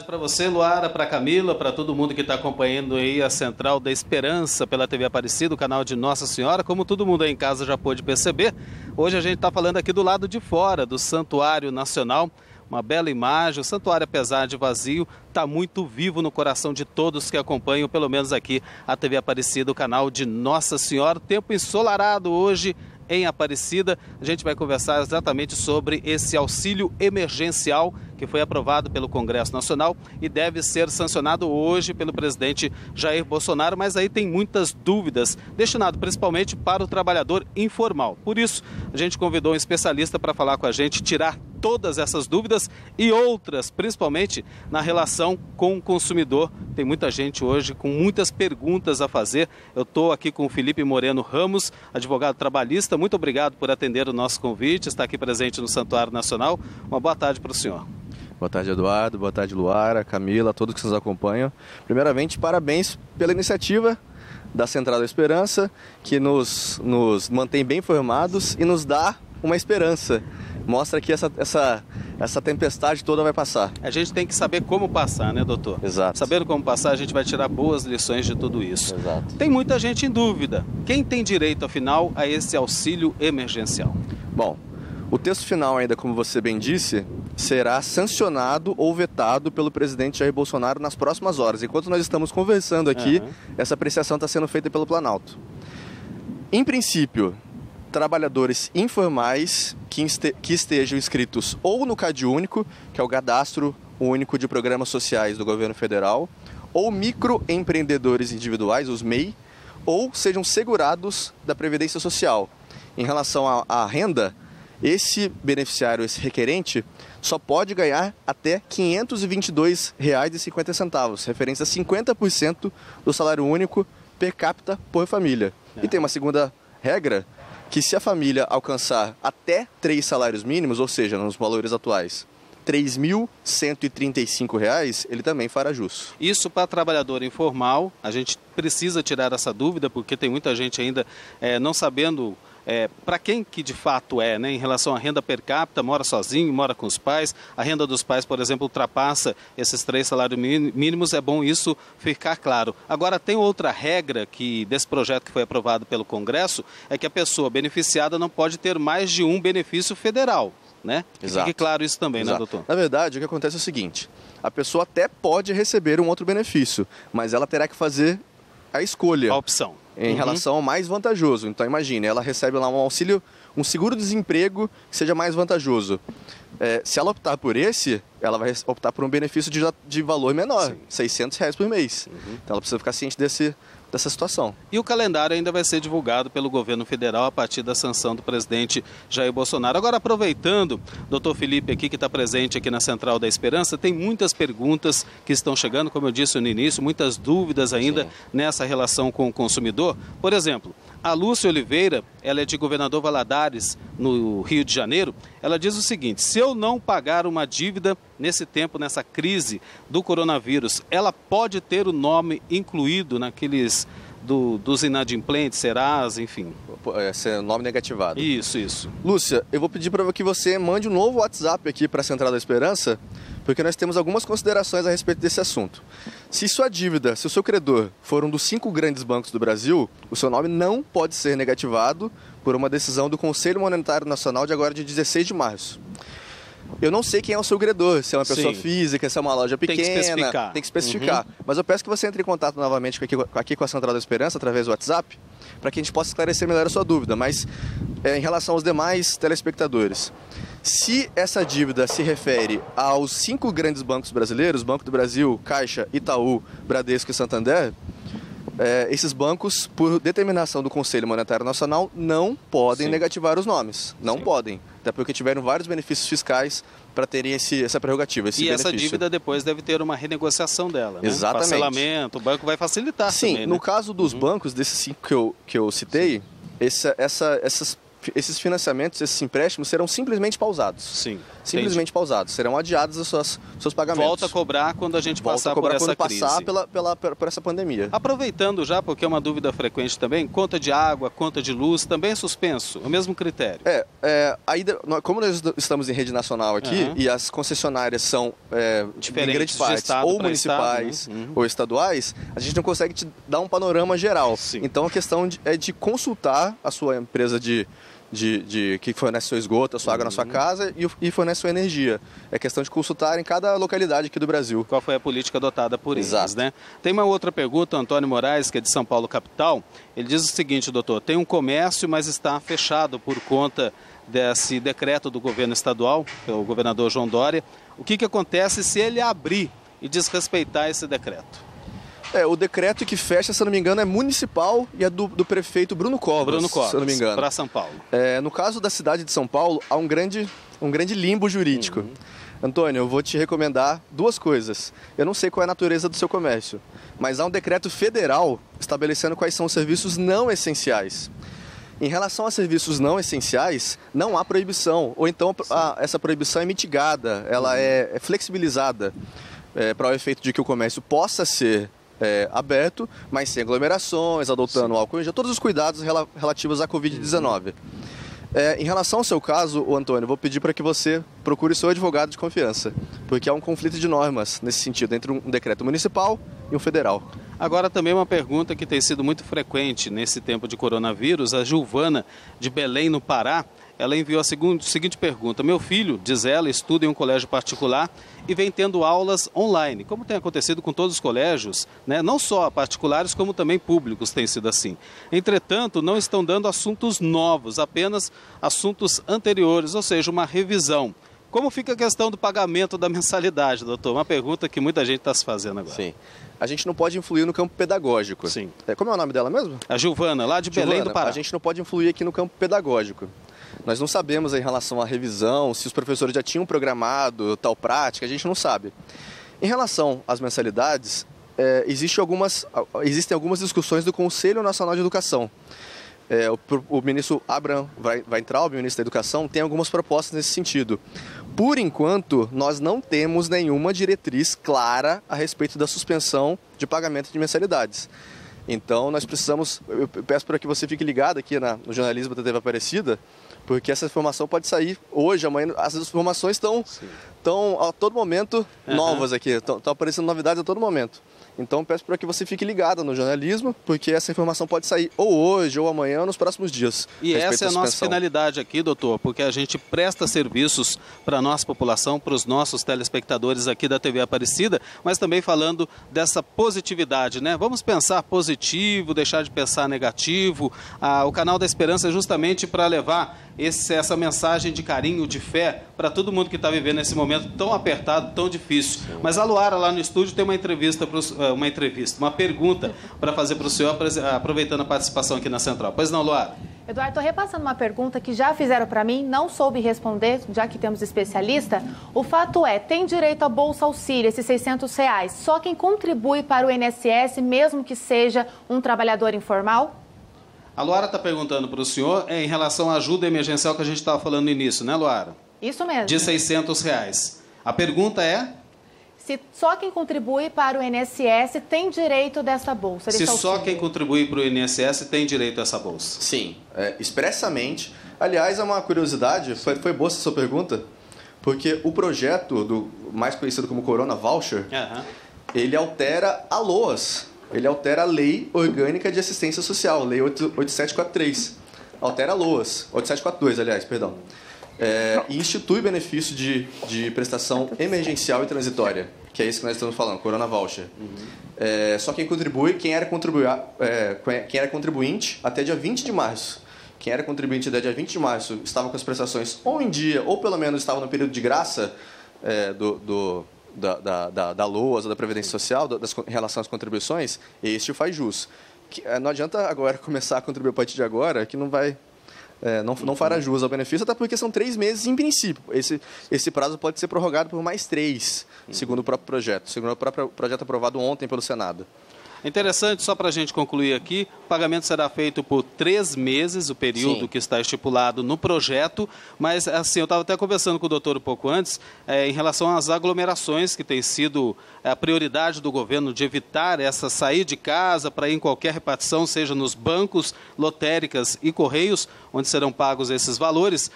Para você, Luara, para Camila, para todo mundo que está acompanhando aí a Central da Esperança pela TV Aparecida, o canal de Nossa Senhora. Como todo mundo aí em casa já pôde perceber, hoje a gente está falando aqui do lado de fora do Santuário Nacional. Uma bela imagem, o santuário, apesar de vazio, está muito vivo no coração de todos que acompanham, pelo menos aqui, a TV Aparecida, o canal de Nossa Senhora. Tempo ensolarado hoje em Aparecida. A gente vai conversar exatamente sobre esse auxílio emergencial que foi aprovado pelo Congresso Nacional e deve ser sancionado hoje pelo presidente Jair Bolsonaro, mas aí tem muitas dúvidas, destinado principalmente para o trabalhador informal. Por isso, a gente convidou um especialista para falar com a gente, tirar todas essas dúvidas e outras, principalmente na relação com o consumidor. Tem muita gente hoje com muitas perguntas a fazer. Eu estou aqui com o Felipe Moreno Ramos, advogado trabalhista. Muito obrigado por atender o nosso convite, estar aqui presente no Santuário Nacional. Uma boa tarde para o senhor. Boa tarde, Eduardo. Boa tarde, Luara, Camila, todos que nos acompanham. Primeiramente, parabéns pela iniciativa da Central da Esperança, que nos mantém bem informados e nos dá uma esperança. Mostra que essa tempestade toda vai passar. A gente tem que saber como passar, né, doutor? Exato. Sabendo como passar, a gente vai tirar boas lições de tudo isso. Exato. Tem muita gente em dúvida. Quem tem direito, afinal, a esse auxílio emergencial? Bom, o texto final ainda, como você bem disse, será sancionado ou vetado pelo presidente Jair Bolsonaro nas próximas horas. Enquanto nós estamos conversando aqui, essa apreciação está sendo feita pelo Planalto. Em princípio, trabalhadores informais que estejam inscritos ou no CadÚnico, que é o Cadastro Único de Programas Sociais do Governo Federal, ou microempreendedores individuais, os MEI, ou sejam segurados da Previdência Social. Em relação à renda, esse beneficiário, esse requerente, só pode ganhar até R$ 522,50, referência a 50% do salário único per capita por família. E tem uma segunda regra, que se a família alcançar até 3 salários mínimos, ou seja, nos valores atuais, R$ 3.135, ele também fará jus. Isso para trabalhador informal, a gente precisa tirar essa dúvida, porque tem muita gente ainda não sabendo para quem que de fato né? Em relação à renda per capita, mora sozinho, mora com os pais, a renda dos pais, por exemplo, ultrapassa esses 3 salários mínimos, é bom isso ficar claro. Agora, tem outra regra desse projeto que foi aprovado pelo Congresso, é que a pessoa beneficiada não pode ter mais de um benefício federal, né? Exato. Fique claro isso também, Exato. Né, doutor? Na verdade, o que acontece é o seguinte, a pessoa até pode receber um outro benefício, mas ela terá que fazer a escolha. A opção. Em relação ao mais vantajoso. Então imagine, ela recebe lá um auxílio, um seguro-desemprego que seja mais vantajoso. Se ela optar por esse, ela vai optar por um benefício de valor menor, R$ 600 por mês. Então ela precisa ficar ciente dessa situação. E o calendário ainda vai ser divulgado pelo governo federal a partir da sanção do presidente Jair Bolsonaro. Agora, aproveitando, doutor Felipe aqui, que está presente aqui na Central da Esperança, tem muitas perguntas que estão chegando, como eu disse no início, muitas dúvidas ainda nessa relação com o consumidor. Por exemplo, a Lúcia Oliveira, ela é de Governador Valadares, no Rio de Janeiro, ela diz o seguinte: se eu não pagar uma dívida nesse tempo, nessa crise do coronavírus, ela pode ter o nome incluído naqueles dos inadimplentes, Serasa, enfim. Esse nome negativado. Isso. Lúcia, eu vou pedir para que você mande um novo WhatsApp aqui para a Central da Esperança, porque nós temos algumas considerações a respeito desse assunto. Se sua dívida, se o seu credor for um dos 5 grandes bancos do Brasil, o seu nome não pode ser negativado por uma decisão do Conselho Monetário Nacional de agora de 16 de março. Eu não sei quem é o seu credor, se é uma pessoa física, se é uma loja pequena. Tem que especificar. Mas eu peço que você entre em contato novamente aqui com a Central da Esperança, através do WhatsApp, para que a gente possa esclarecer melhor a sua dúvida. Mas em relação aos demais telespectadores, se essa dívida se refere aos 5 grandes bancos brasileiros, Banco do Brasil, Caixa, Itaú, Bradesco e Santander, esses bancos, por determinação do Conselho Monetário Nacional, não podem negativar os nomes. Não podem. Até porque tiveram vários benefícios fiscais para terem essa prerrogativa, esse benefício. Essa dívida depois deve ter uma renegociação dela, né? Exatamente. Parcelamento, o banco vai facilitar também, no caso dos bancos, desses 5 que eu citei, essas esses financiamentos, esses empréstimos serão simplesmente pausados. Sim. Simplesmente pausados. Serão adiados os seus pagamentos. Volta a cobrar quando a gente passar por essa crise. Passar por essa pandemia. Aproveitando já, porque é uma dúvida frequente também, conta de água, conta de luz, também é suspenso, o mesmo critério. Como nós estamos em rede nacional aqui e as concessionárias são em grande parte ou municipais estado, né? ou estaduais, a gente não consegue te dar um panorama geral. Sim. Então a questão é de consultar a sua empresa que fornece seu esgoto, a sua água na sua casa e fornece sua energia. É questão de consultar em cada localidade aqui do Brasil. Qual foi a política adotada por eles, Exato. né? Tem uma outra pergunta, Antônio Moraes, que é de São Paulo, capital. Ele diz o seguinte, doutor, tem um comércio, mas está fechado por conta desse decreto do governo estadual, o governador João Dória. O que acontece se ele abrir e desrespeitar esse decreto? O decreto que fecha, se eu não me engano, é municipal e é do prefeito Bruno Covas, se eu não me engano. Para São Paulo. No caso da cidade de São Paulo, há um grande limbo jurídico. Antônio, eu vou te recomendar duas coisas. Eu não sei qual é a natureza do seu comércio, mas há um decreto federal estabelecendo quais são os serviços não essenciais. Em relação a serviços não essenciais, não há proibição, ou então essa proibição é mitigada, ela é flexibilizada para o efeito de que o comércio possa ser aberto, mas sem aglomerações, adotando álcool em gel, todos os cuidados relativos à Covid-19. Em relação ao seu caso, Antônio, vou pedir para que você procure seu advogado de confiança, porque há um conflito de normas nesse sentido, entre um decreto municipal e um federal. Agora também uma pergunta que tem sido muito frequente nesse tempo de coronavírus, a Gilvana de Belém, no Pará, ela enviou a seguinte pergunta. Meu filho, diz ela, estuda em um colégio particular e vem tendo aulas online, como tem acontecido com todos os colégios, né? Não só particulares, como também públicos tem sido assim. Entretanto, não estão dando assuntos novos, apenas assuntos anteriores, ou seja, uma revisão. Como fica a questão do pagamento da mensalidade, doutor? Uma pergunta que muita gente está se fazendo agora. Sim. A gente não pode influir no campo pedagógico. Sim. Como é o nome dela mesmo? A Gilvana, lá de Belém do Pará. A gente não pode influir aqui no campo pedagógico. Nós não sabemos em relação à revisão, se os professores já tinham programado tal prática, a gente não sabe. Em relação às mensalidades, existem algumas discussões do Conselho Nacional de Educação. O ministro Abraham Weintraub, ministro da Educação, tem algumas propostas nesse sentido. Por enquanto, nós não temos nenhuma diretriz clara a respeito da suspensão de pagamento de mensalidades. Então, nós precisamos, eu peço para que você fique ligado aqui no jornalismo da TV Aparecida, porque essa informação pode sair hoje, amanhã. As informações estão a todo momento novas aqui, estão aparecendo novidades a todo momento. Então, peço para que você fique ligado no jornalismo, porque essa informação pode sair ou hoje, ou amanhã, ou nos próximos dias. E essa é a nossa finalidade aqui, doutor, porque a gente presta serviços para a nossa população, para os nossos telespectadores aqui da TV Aparecida, mas também falando dessa positividade, né? Vamos pensar positivo, deixar de pensar negativo. O Canal da Esperança é justamente para levar essa mensagem de carinho, de fé, para todo mundo que está vivendo esse momento tão apertado, tão difícil. Mas a Luara, lá no estúdio, tem uma pergunta para fazer para o senhor, aproveitando a participação aqui na Central. Pois não, Luara? Eduardo, estou repassando uma pergunta que já fizeram para mim, não soube responder, já que temos especialista. O fato é, tem direito a Bolsa Auxílio, esses R$600, só quem contribui para o INSS, mesmo que seja um trabalhador informal? A Luara está perguntando para o senhor em relação à ajuda emergencial que a gente estava falando no início, né, Luara? Isso mesmo. De R$600. A pergunta é? Se só quem contribui para o INSS tem direito dessa bolsa. Se só quem contribui para o INSS tem direito a essa bolsa. Sim, expressamente. Aliás, é uma curiosidade, foi boa essa sua pergunta, porque o projeto, mais conhecido como Corona Voucher, ele altera a LOAS. Ele altera a Lei Orgânica de Assistência Social, Lei 8743. Altera a LOAS, 8742, aliás, perdão. E institui benefício de prestação emergencial e transitória, que é isso que nós estamos falando, Corona Voucher. Só quem contribui, quem era contribuinte até dia 20 de março. Quem era contribuinte até dia 20 de março estava com as prestações ou em dia, ou pelo menos estava no período de graça da LOAS, da Previdência Social, em relação às contribuições, este faz jus. Não adianta agora começar a contribuir a partir de agora, que não vai... não fará jus ao benefício, até porque são 3 meses em princípio. Esse prazo pode ser prorrogado por mais 3, segundo o próprio projeto, segundo o próprio projeto aprovado ontem pelo Senado. É interessante, só para a gente concluir aqui, o pagamento será feito por 3 meses, o período Sim. que está estipulado no projeto, mas assim, eu estava até conversando com o doutor um pouco antes, em relação às aglomerações, que tem sido a prioridade do governo de evitar essa sair de casa para ir em qualquer repartição, seja nos bancos, lotéricas e correios, onde serão pagos esses valores,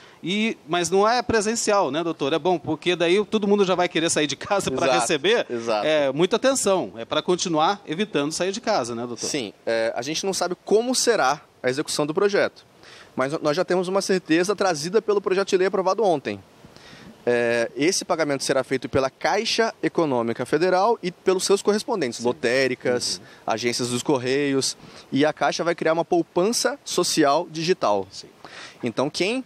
mas não é presencial, né, doutor? É bom, porque daí todo mundo já vai querer sair de casa para receber. Exato. Muita atenção, é para continuar evitando sair de casa, né, doutor? Sim, a gente não sabe como será a execução do projeto, mas nós já temos uma certeza trazida pelo projeto de lei aprovado ontem. Esse pagamento será feito pela Caixa Econômica Federal e pelos seus correspondentes, lotéricas, agências dos Correios, e a Caixa vai criar uma poupança social digital. Sim. Então, quem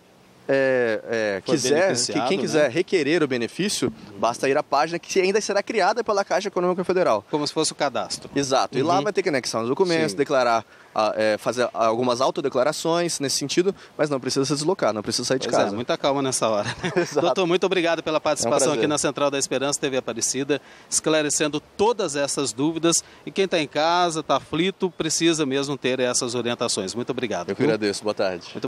beneficiado, quiser requerer o benefício, basta ir à página que ainda será criada pela Caixa Econômica Federal. Como se fosse o cadastro. Exato. E lá vai ter que anexar os documentos, Sim. declarar, fazer algumas autodeclarações nesse sentido, mas não precisa se deslocar, não precisa sair de casa. Muita calma nessa hora. Exato. Doutor, muito obrigado pela participação aqui prazer. na Central da Esperança TV Aparecida, esclarecendo todas essas dúvidas. E quem está em casa, está aflito, precisa mesmo ter essas orientações. Muito obrigado. Eu que agradeço. Boa tarde.